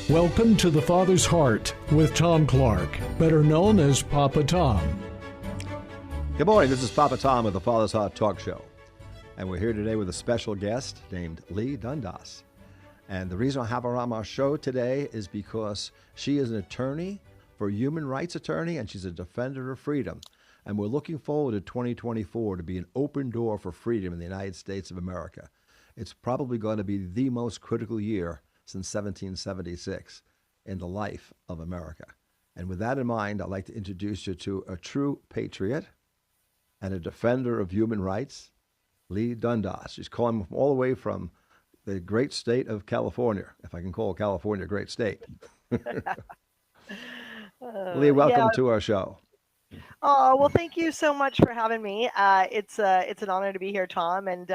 Welcome to The Father's Heart with Tom Clark, better known as Papa Tom. Good morning, this is Papa Tom with The Father's Heart Talk Show. And we're here today with a special guest named Leigh Dundas. And the reason I have her on our show today is because she is an attorney, for a human rights attorney, and she's a defender of freedom. And we're looking forward to 2024 to be an open door for freedom in the United States of America. It's probably going to be the most critical year since 1776 in the life of America. And with that in mind, I'd like to introduce you to a true patriot and a defender of human rights, Leigh Dundas. She's calling all the way from the great state of California, if I can call California a great state. Leigh, welcome to our show. Oh, well, thank you so much for having me. It's an honor to be here, Tom. And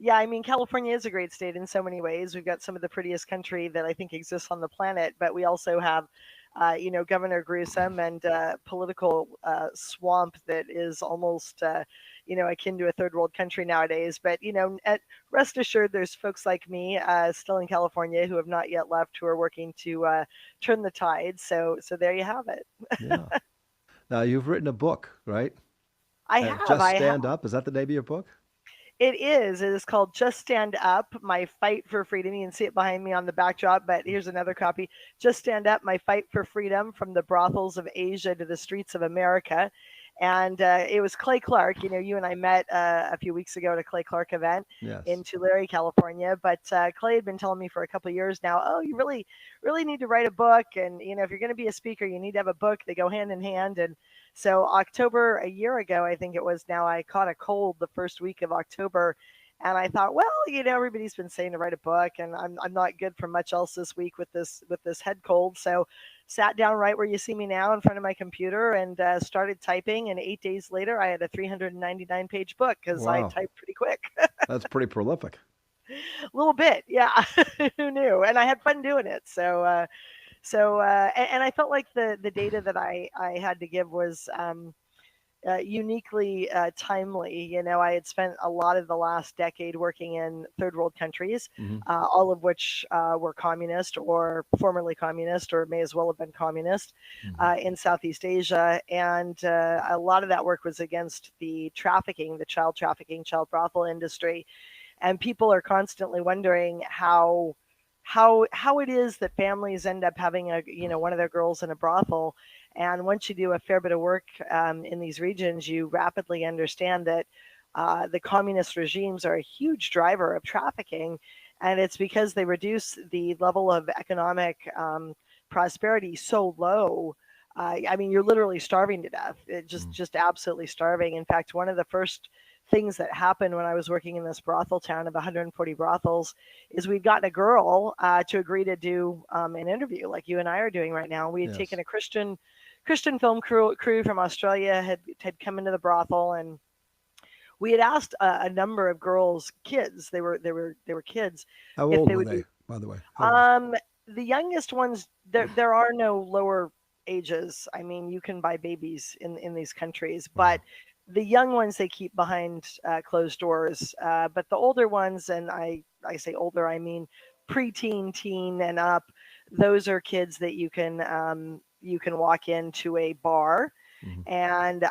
yeah, I mean, California is a great state in so many ways. We've got some of the prettiest country that I think exists on the planet, but we also have, Governor Gruesome and political swamp that is almost, akin to a third world country nowadays. But, rest assured, there's folks like me still in California who have not yet left, who are working to turn the tide. So there you have it. Yeah. Now, you've written a book, right? I have. Just Stand Up. Is that the name of your book? It is. It is called Just Stand Up, My Fight for Freedom. You can see it behind me on the backdrop, but here's another copy. Just Stand Up, My Fight for Freedom, from the brothels of Asia to the streets of America. And it was Clay Clark. You and I met a few weeks ago at a Clay Clark event in Tulare, California. But Clay had been telling me for a couple of years now, oh, you really, really need to write a book. And, if you're going to be a speaker, you need to have a book. They go hand in hand. And so October, a year ago, I think it was now, I caught a cold the first week of October. And I thought, well, everybody's been saying to write a book, and I'm not good for much else this week with this head cold. So sat down right where you see me now in front of my computer and started typing. And 8 days later, I had a 399-page book because I typed pretty quick. That's pretty prolific. A little bit, yeah. Who knew? And I had fun doing it. So I felt like the data that I had to give was uniquely timely. I had spent a lot of the last decade working in third world countries, all of which were communist or formerly communist or may as well have been communist in Southeast Asia. And a lot of that work was against the child brothel industry. And people are constantly wondering how it is that families end up having one of their girls in a brothel. And once you do a fair bit of work in these regions, you rapidly understand that the communist regimes are a huge driver of trafficking. And it's because they reduce the level of economic prosperity so low. You're literally starving to death. Just absolutely starving. In fact, one of the first things that happened when I was working in this brothel town of 140 brothels is we'd gotten a girl to agree to do an interview like you and I are doing right now. We had taken a Christian film crew from Australia had come into the brothel, and we had asked a number of kids. They were kids. How old were they, by the way? The youngest ones, there are no lower ages. I mean, you can buy babies in these countries, but the young ones they keep behind closed doors. But the older ones, and I say older, I mean preteen, teen, and up. Those are kids that you can walk into a bar, and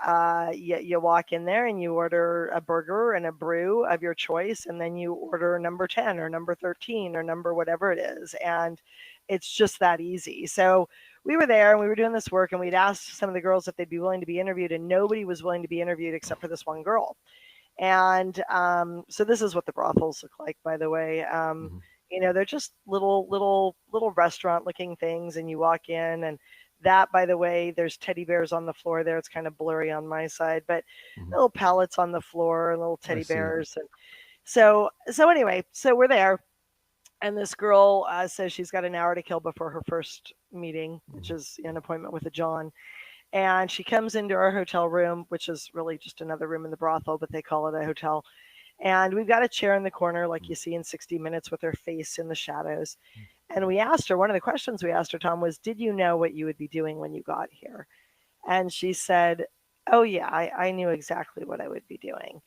you walk in there and you order a burger and a brew of your choice, and then you order number 10 or number 13 or number whatever it is, and it's just that easy. So we were there and we were doing this work, and we'd asked some of the girls if they'd be willing to be interviewed, and nobody was willing to be interviewed except for this one girl. And so this is what the brothels look like, by the way. They're just little restaurant looking things, and you walk in, and that, by the way, there's teddy bears on the floor there. It's kind of blurry on my side, but little pallets on the floor and little teddy bears. And so anyway, so we're there. And this girl says she's got an hour to kill before her first meeting, which is an appointment with a John. And she comes into our hotel room, which is really just another room in the brothel, but they call it a hotel. And we've got a chair in the corner, like you see in 60 Minutes, with her face in the shadows. And we asked her, one of the questions we asked her, Tom, was, did you know what you would be doing when you got here? And she said, oh, yeah, I knew exactly what I would be doing.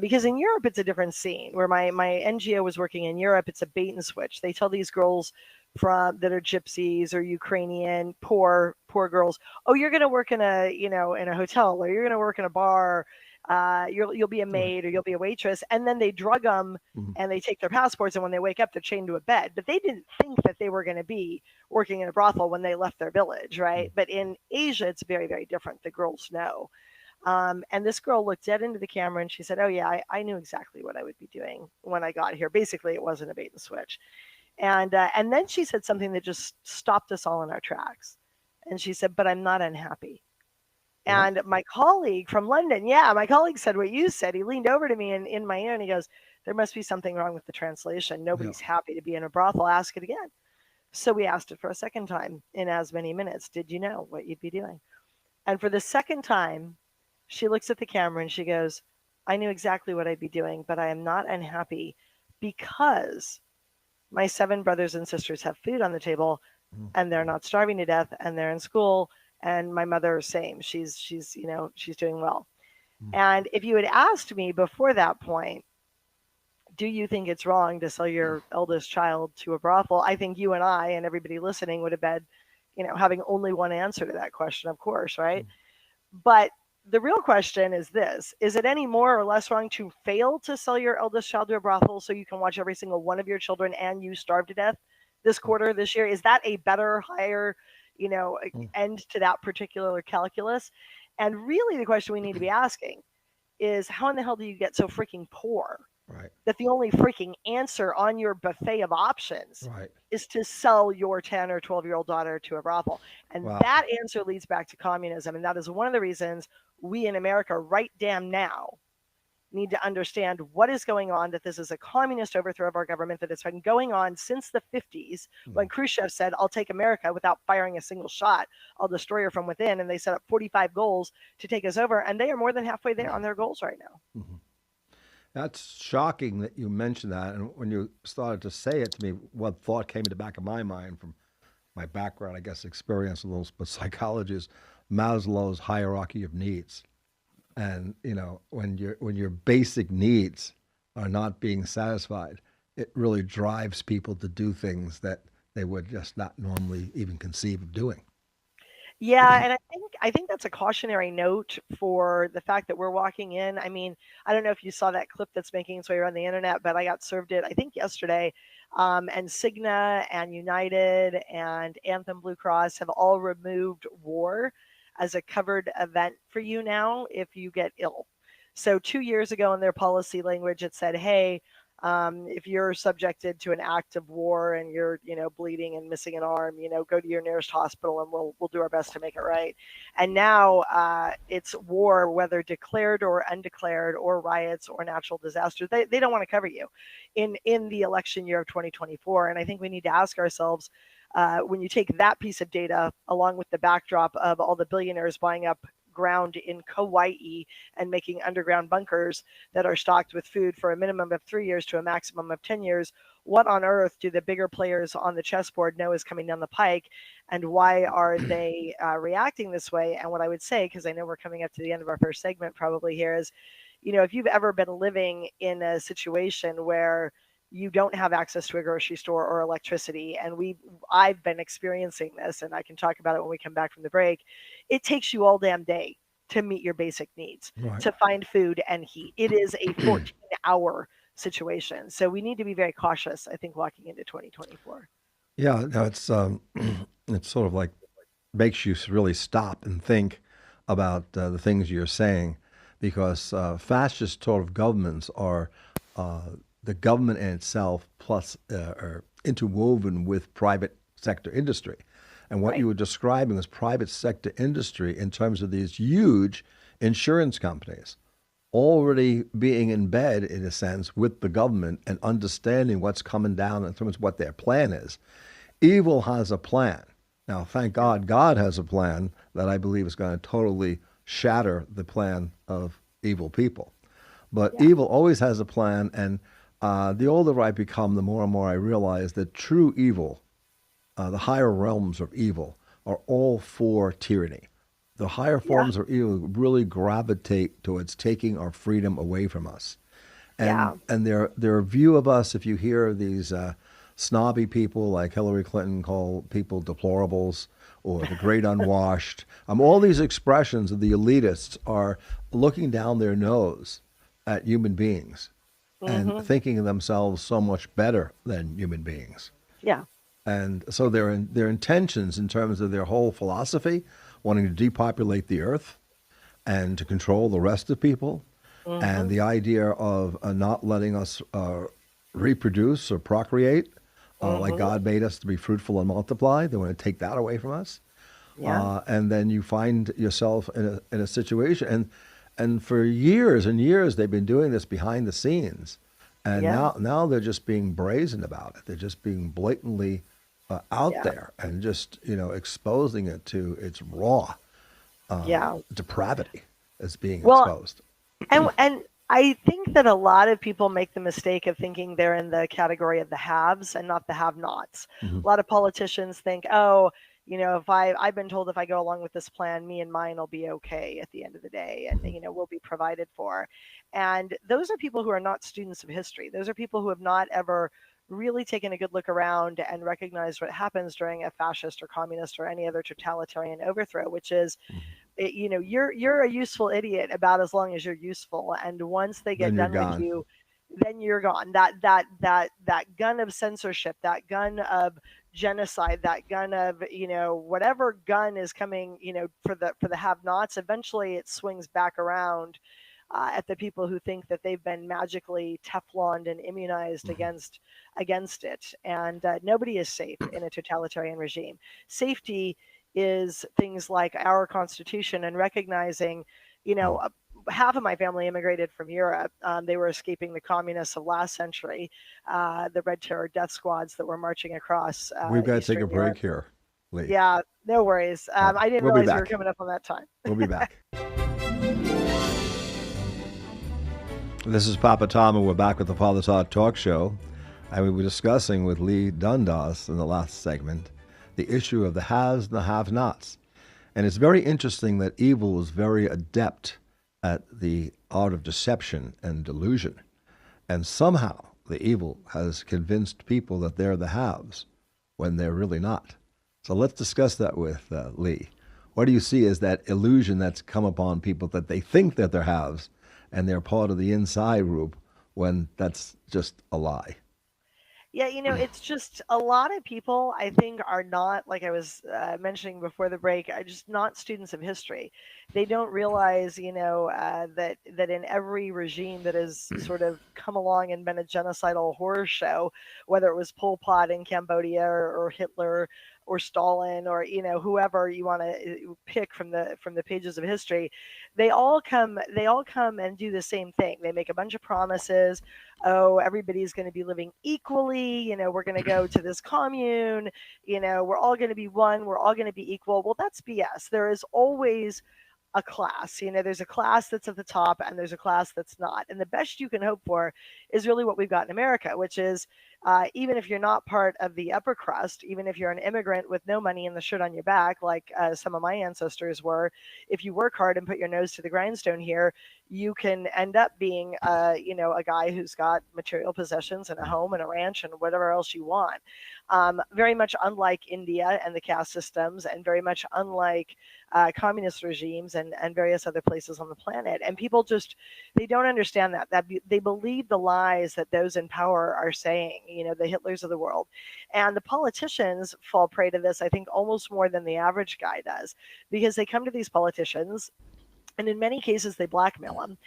Because in Europe, it's a different scene. Where my NGO was working in Europe, it's a bait and switch. They tell these girls from that are gypsies or Ukrainian poor girls. Oh, you're going to work in a hotel, or you're going to work in a bar. You'll be a maid, or you'll be a waitress, and then they drug them and they take their passports, and when they wake up, they're chained to a bed. But they didn't think that they were going to be working in a brothel when they left their village, right? But in Asia, it's very, very different. The girls know. And this girl looked dead into the camera and she said, "Oh yeah, I knew exactly what I would be doing when I got here." Basically, it wasn't a bait and switch. And then she said something that just stopped us all in our tracks. And she said, "But I'm not unhappy." And my colleague from London, my colleague said what you said. He leaned over to me and in my ear and he goes, "There must be something wrong with the translation. Nobody's happy to be in a brothel. Ask it again." So we asked it for a second time in as many minutes. "Did you know what you'd be doing?" And for the second time, she looks at the camera and she goes, "I knew exactly what I'd be doing, but I am not unhappy because my 7 brothers and sisters have food on the table and they're not starving to death and they're in school. And my mother, same. She's doing well." And if you had asked me before that point, do you think it's wrong to sell your eldest child to a brothel? I think you and I and everybody listening would have been, having only one answer to that question, of course, right? But the real question is this: is it any more or less wrong to fail to sell your eldest child to a brothel so you can watch every single one of your children and you starve to death this quarter, this year? Is that a better, higher, end to that particular calculus? And really the question we need to be asking is, how in the hell do you get so freaking poor that the only freaking answer on your buffet of options is to sell your 10 or 12-year-old daughter to a brothel? And that answer leads back to communism. And that is one of the reasons we in America right damn now need to understand what is going on, that this is a communist overthrow of our government, that it's been going on since the 50s when Khrushchev said, "I'll take America without firing a single shot. I'll destroy her from within." And they set up 45 goals to take us over. And they are more than halfway there on their goals right now. That's shocking that you mentioned that. And when you started to say it to me, what thought came to the back of my mind from my background, I guess, experience a little, but psychology is Maslow's hierarchy of needs. And when your basic needs are not being satisfied, it really drives people to do things that they would just not normally even conceive of doing. Yeah, and I think that's a cautionary note for the fact that we're walking in. I mean, I don't know if you saw that clip that's making its way around the internet, but I got served it, I think, yesterday. And Cigna and United and Anthem Blue Cross have all removed war as a covered event for you now if you get ill. So 2 years ago in their policy language, it said, "Hey, if you're subjected to an act of war and you're, bleeding and missing an arm, go to your nearest hospital and we'll do our best to make it right." And now it's war, whether declared or undeclared, or riots or natural disasters. They don't want to cover you in the election year of 2024. And I think we need to ask ourselves, when you take that piece of data along with the backdrop of all the billionaires buying up ground in Kauai and making underground bunkers that are stocked with food for a minimum of 3 years to a maximum of 10 years, what on earth do the bigger players on the chessboard know is coming down the pike, and why are they reacting this way? And what I would say, because I know we're coming up to the end of our first segment probably here, is, if you've ever been living in a situation where you don't have access to a grocery store or electricity, and I've been experiencing this, and I can talk about it when we come back from the break. It takes you all damn day to meet your basic needs, to find food and heat. It is a 14-hour situation. So we need to be very cautious, I think, walking into 2024. Yeah, no, it's sort of like makes you really stop and think about the things you're saying, because fascist sort of governments are the government in itself plus are interwoven with private sector industry. And what you were describing was private sector industry in terms of these huge insurance companies already being in bed, in a sense, with the government and understanding what's coming down in terms of what their plan is. Evil has a plan. Now, thank God, God has a plan that I believe is going to totally shatter the plan of evil people. But evil always has a plan, and the older I become, the more and more I realize that true evil, the higher realms of evil, are all for tyranny. The higher forms of evil really gravitate towards taking our freedom away from us. And their view of us, if you hear these snobby people like Hillary Clinton call people deplorables or the great unwashed. All these expressions of the elitists are looking down their nose at human beings and Mm-hmm. thinking of themselves so much better than human beings. Yeah. And so their intentions in terms of their whole philosophy, wanting to depopulate the earth and to control the rest of people, and Mm-hmm. the idea of not letting us reproduce or procreate, like Mm-hmm. God made us to be fruitful and multiply. They want to take that away from us. Yeah. And then you find yourself in a situation, and for years and years they've been doing this behind the scenes, and Yeah. now they're just being brazen about it. They're just being blatantly out Yeah. there and just exposing it to its raw Yeah. depravity as being Well, exposed. and I think that a lot of people make the mistake of thinking they're in the category of the haves and not the have-nots. Mhm. A lot of politicians think, oh, if I've been told if I go along with this plan, me and mine will be okay at the end of the day, and Mhm. we'll be provided for. And those are people who are not students of history. Those are people who have not ever really taken a good look around and recognized what happens during a fascist or communist or any other totalitarian overthrow, which is you're a useful idiot about as long as you're useful, and once they get Then you're done with gone. you, then you're gone. That gun of censorship, that gun of genocide, that gun of whatever gun is coming for the have-nots, eventually it swings back around at the people who think that they've been magically Tefloned and immunized Mhm. against it. And nobody is safe in a totalitarian regime. Safety is things like our Constitution and recognizing, Mhm. half of my family immigrated from Europe. They were escaping the communists of last century, the Red Terror death squads that were marching across We've got to take Eastern a break Europe. here, Lee. Yeah, no worries. I didn't We'll be realize we were back. coming up on that time. We'll be back. This is Papa Tom, and we're back with the Father's Heart Talk Show. And we were discussing with Leigh Dundas in the last segment the issue of the haves and the have-nots. And it's very interesting that evil is very adept at the art of deception and delusion. And somehow the evil has convinced people that they're the haves when they're really not. So let's discuss that with Leigh. What do you see as that illusion that's come upon people that they think that they're haves and they're part of the inside group when that's just a lie? Yeah, it's just a lot of people, I think, are not, like I was mentioning before the break, are just not students of history. They don't realize, that in every regime that has sort of come along and been a genocidal horror show, whether it was Pol Pot in Cambodia or Hitler or Stalin or whoever you want to pick from the pages of history, they all come and do the same thing. They make a bunch of promises. Oh, everybody's going to be living equally. We're going to go to this commune. We're all going to be one. We're all going to be equal. Well, that's BS. There is always a class. There's a class that's at the top and there's a class that's not. And the best you can hope for is really what we've got in America, which is even if you're not part of the upper crust, even if you're an immigrant with no money and the shirt on your back, like some of my ancestors were, if you work hard and put your nose to the grindstone here, you can end up being, a guy who's got material possessions and a home and a ranch and whatever else you want. Very much unlike India and the caste systems, and very much unlike communist regimes and various other places on the planet. And people they don't understand that they believe the lies that those in power are saying, the Hitlers of the world. And the politicians fall prey to this, I think, almost more than the average guy does, because they come to these politicians and in many cases, they blackmail them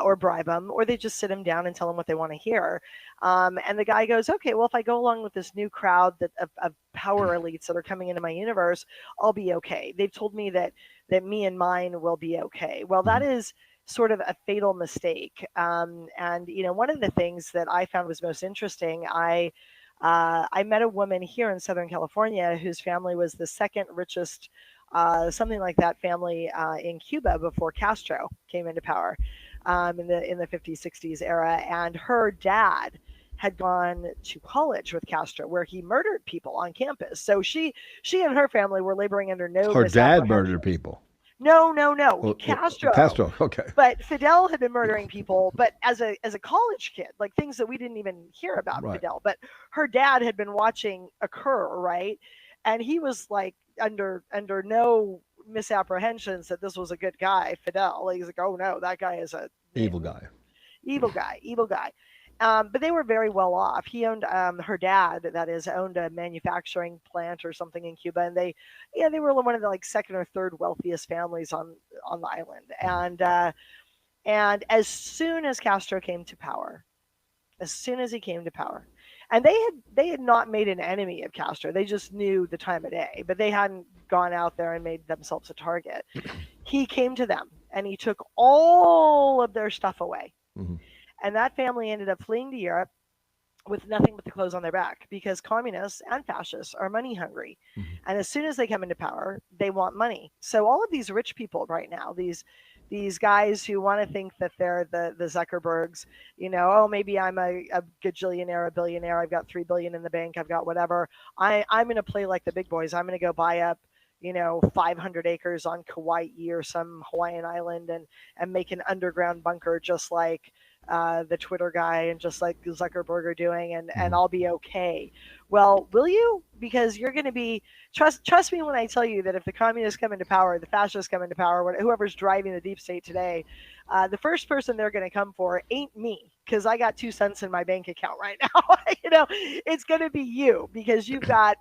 or bribe them, or they just sit them down and tell them what they want to hear. And the guy goes, okay, well, if I go along with this new crowd of power elites that are coming into my universe, I'll be okay. They've told me that me and mine will be okay. Well, that is sort of a fatal mistake. And one of the things that I found was most interesting, I met a woman here in Southern California whose family was the second richest something like that family in Cuba before Castro came into power in the 50s, 60s era. And her dad had gone to college with Castro, where he murdered people on campus. So she and her family were laboring under no Her dad misapprehension. murdered people. No, Well, Castro. Castro. Okay. But Fidel had been murdering people, but as a college kid, like things that we didn't even hear about Right. Fidel. But her dad had been watching occur, right? And he was like under no misapprehensions that this was a good guy, Fidel. He's like, oh no, that guy is a Evil guy. evil guy. But they were very well off. He owned her dad, that is, owned a manufacturing plant or something in Cuba, and they were one of the like second or third wealthiest families on the island. And as soon as Castro came to power, as soon as he came to power, and they had not made an enemy of Castro. They just knew the time of day, but they hadn't gone out there and made themselves a target. He came to them and he took all of their stuff away. Hmm. And that family ended up fleeing to Europe with nothing but the clothes on their back because communists and fascists are money hungry. Hmm. And as soon as they come into power, they want money. So all of these rich people right now, these guys who want to think that they're the Zuckerbergs, oh, maybe I'm a gajillionaire, a billionaire, I've got 3 billion in the bank, I've got whatever. I'm going to play like the big boys. I'm going to go buy up 500 acres on Kauai or some Hawaiian island and make an underground bunker just like the Twitter guy and just like Zuckerberg are doing, and I'll be okay. Well, will you? Because you're going to be, trust me when I tell you that if the communists come into power, the fascists come into power, whoever's driving the deep state today, the first person they're going to come for ain't me, because I got 2 cents in my bank account right now. It's going to be you, because you've got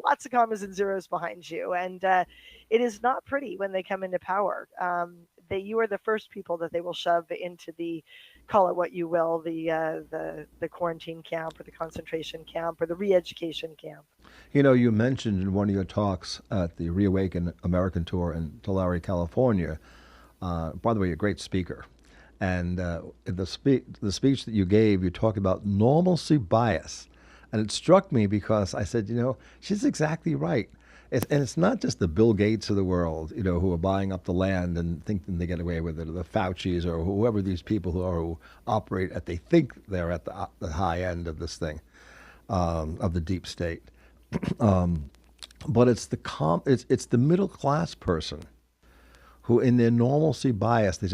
lots of commas and zeros behind you, and it is not pretty when they come into power. That you are the first people that they will shove into the, call it what you will, the quarantine camp or the concentration camp or the re-education camp. You mentioned in one of your talks at the Reawaken American Tour in Tulare, California. By the way, you're a great speaker. And the speech that you gave, you talked about normalcy bias. And it struck me because I said, she's exactly right. And it's not just the Bill Gates of the world, who are buying up the land and thinking they get away with it, or the Faucis, or whoever these people who operate they think they're at the high end of this thing, of the deep state. But it's the middle class person who, in their normalcy bias, they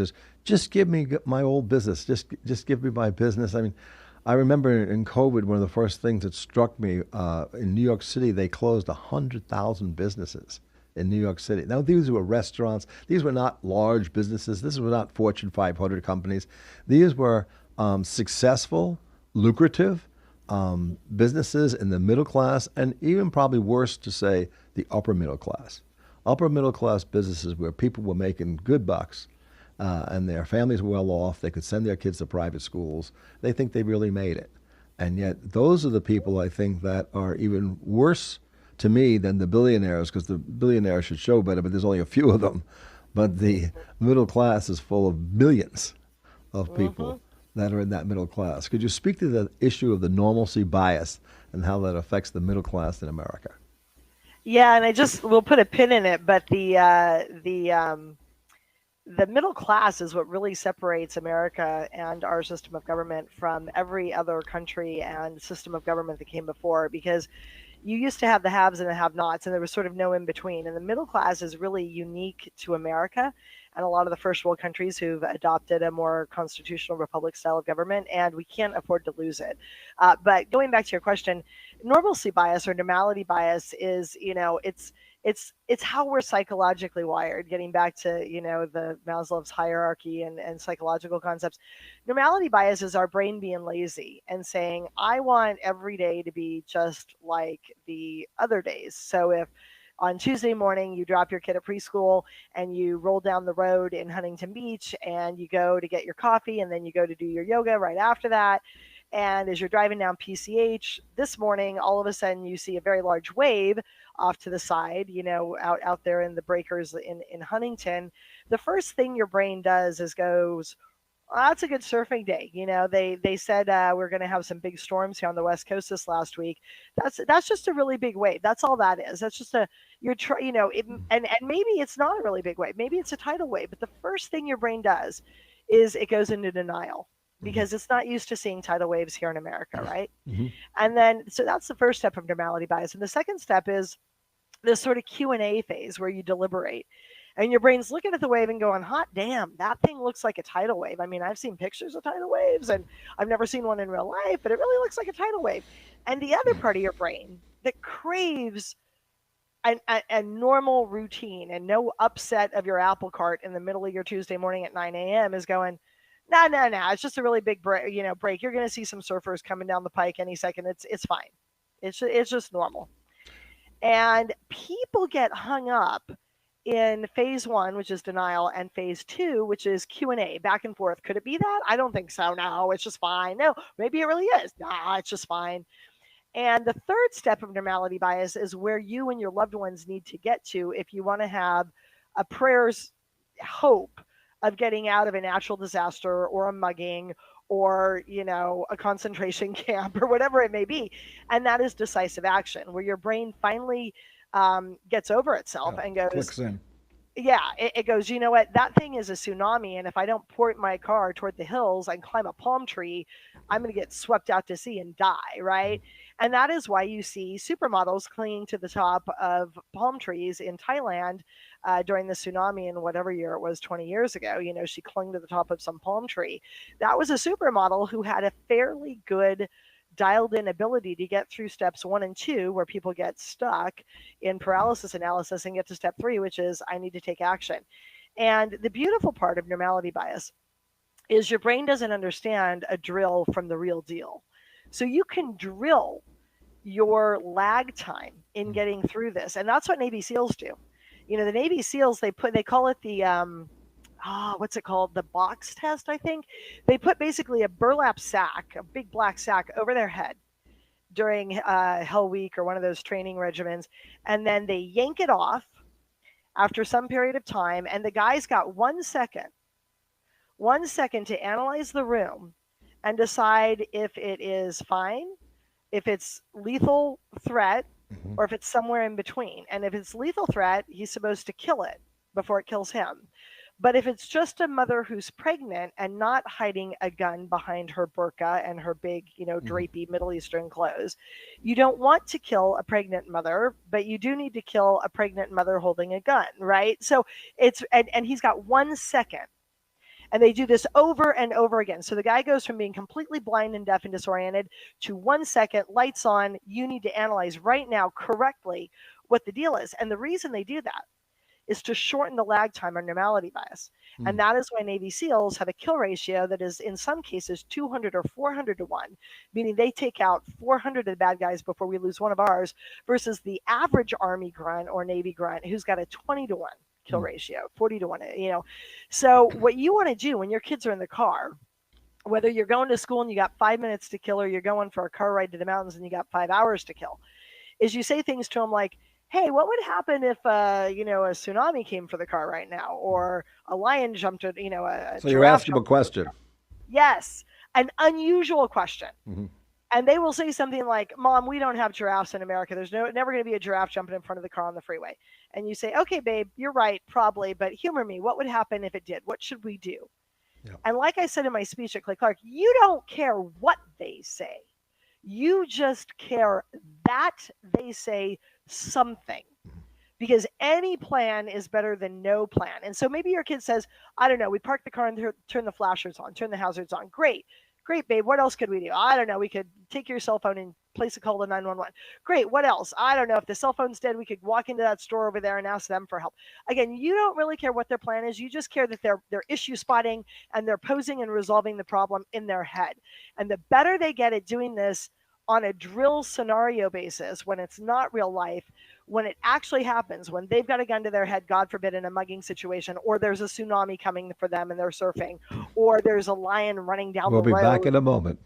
just give me my old business, just give me my business. I mean, I remember in COVID, one of the first things that struck me, in New York City, they closed 100,000 businesses in New York City. Now, these were restaurants. These were not large businesses. This were not Fortune 500 companies. These were successful, lucrative businesses in the middle class, and even probably worse to say, the upper middle class. Upper middle class businesses where people were making good bucks. And their families were well off. They could send their kids to private schools. They think they really made it. And yet those are the people, I think, that are even worse to me than the billionaires, because the billionaires should show better, but there's only a few of them. But the middle class is full of millions of people that are in that middle class. Could you speak to the issue of the normalcy bias and how that affects the middle class in America? Yeah, and we'll put a pin in it, but the middle class is what really separates America and our system of government from every other country and system of government that came before, because you used to have the haves and the have-nots, and there was sort of no in between. And the middle class is really unique to America and a lot of the first world countries who've adopted a more constitutional republic style of government, and we can't afford to lose it. But going back to your question, normalcy bias or normality bias is, it's how we're psychologically wired, getting back to, the Maslow's hierarchy and psychological concepts. Normality bias is our brain being lazy and saying, I want every day to be just like the other days. So if on Tuesday morning you drop your kid at preschool and you roll down the road in Huntington Beach and you go to get your coffee and then you go to do your yoga right after that, and as you're driving down PCH this morning, all of a sudden you see a very large wave off to the side, out there in the breakers in Huntington. The first thing your brain does is goes, oh, that's a good surfing day. They said we're going to have some big storms here on the West Coast this last week. That's just a really big wave. That's all that is. That's just and maybe it's not a really big wave. Maybe it's a tidal wave. But the first thing your brain does is it goes into denial, because it's not used to seeing tidal waves here in America, right? Mm-hmm. And then, so that's the first step of normality bias. And the second step is this sort of Q&A phase where you deliberate. And your brain's looking at the wave and going, hot damn, that thing looks like a tidal wave. I mean, I've seen pictures of tidal waves and I've never seen one in real life, but it really looks like a tidal wave. And the other part of your brain that craves a normal routine and no upset of your apple cart in the middle of your Tuesday morning at 9 a.m. is going, no, it's just a really big break. You're going to see some surfers coming down the pike any second. It's fine. It's just normal. And people get hung up in phase 1, which is denial, and phase 2, which is Q&A, back and forth. Could it be that? I don't think so. No, it's just fine. No, maybe it really is. Nah, it's just fine. And the third step of normality bias is where you and your loved ones need to get to if you want to have a prayer's hope of getting out of a natural disaster or a mugging or, a concentration camp or whatever it may be. And that is decisive action, where your brain finally gets over itself and goes, clicks in. Yeah, it goes, you know what, that thing is a tsunami. And if I don't port my car toward the hills and climb a palm tree, I'm going to get swept out to sea and die, right? And that is why you see supermodels clinging to the top of palm trees in Thailand during the tsunami in whatever year it was, 20 years ago. She clung to the top of some palm tree. That was a supermodel who had a fairly good dialed in ability to get through steps 1 and 2, where people get stuck in paralysis analysis, and get to step 3, which is I need to take action. And the beautiful part of normality bias is your brain doesn't understand a drill from the real deal. So you can drill your lag time in getting through this. And that's what Navy SEALs do. The Navy SEALs, they call it the what's it called? The box test, I think. They put basically a burlap sack, a big black sack, over their head during Hell Week or one of those training regimens, and then they yank it off after some period of time, and the guy's got 1 second to analyze the room and decide if it is fine, if it's lethal threat, or if it's somewhere in between. And if it's lethal threat, he's supposed to kill it before it kills him. But if it's just a mother who's pregnant and not hiding a gun behind her burqa and her big, drapey Middle Eastern clothes, you don't want to kill a pregnant mother, but you do need to kill a pregnant mother holding a gun, right? So and he's got 1 second. And they do this over and over again. So the guy goes from being completely blind and deaf and disoriented to 1 second, lights on, you need to analyze right now correctly what the deal is. And the reason they do that is to shorten the lag time on normality bias. And that is why Navy SEALs have a kill ratio that is in some cases 200 or 400 to 1, meaning they take out 400 of the bad guys before we lose one of ours, versus the average Army grunt or Navy grunt who's got a 20 to 1 kill ratio, 40 to 1, So what you want to do when your kids are in the car, whether you're going to school and you got 5 minutes to kill, or you're going for a car ride to the mountains and you got 5 hours to kill, is you say things to them like, hey, what would happen if, a tsunami came for the car right now, or a lion jumped at, So you ask them a question. Yes, an unusual question. And they will say something like, Mom, we don't have giraffes in America. There's never going to be a giraffe jumping in front of the car on the freeway. And you say, okay, babe, you're right, probably, but humor me. What would happen if it did? What should we do? Yeah. And like I said in my speech at Clay Clark, you don't care what they say. You just care that they say something, because any plan is better than no plan. And so maybe your kid says, I don't know, we park the car and turn the flashers on, turn the hazards on. Great, babe. What else could we do? I don't know. We could take your cell phone and place a call to 911. Great. What else? I don't know. If the cell phone's dead, we could walk into that store over there and ask them for help. Again, you don't really care what their plan is. You just care that they're issue spotting and they're posing and resolving the problem in their head. And the better they get at doing this on a drill scenario basis, when it's not real life, when it actually happens, when they've got a gun to their head, God forbid, in a mugging situation, or there's a tsunami coming for them and they're surfing, or there's a lion running down the road. We'll be back in a moment.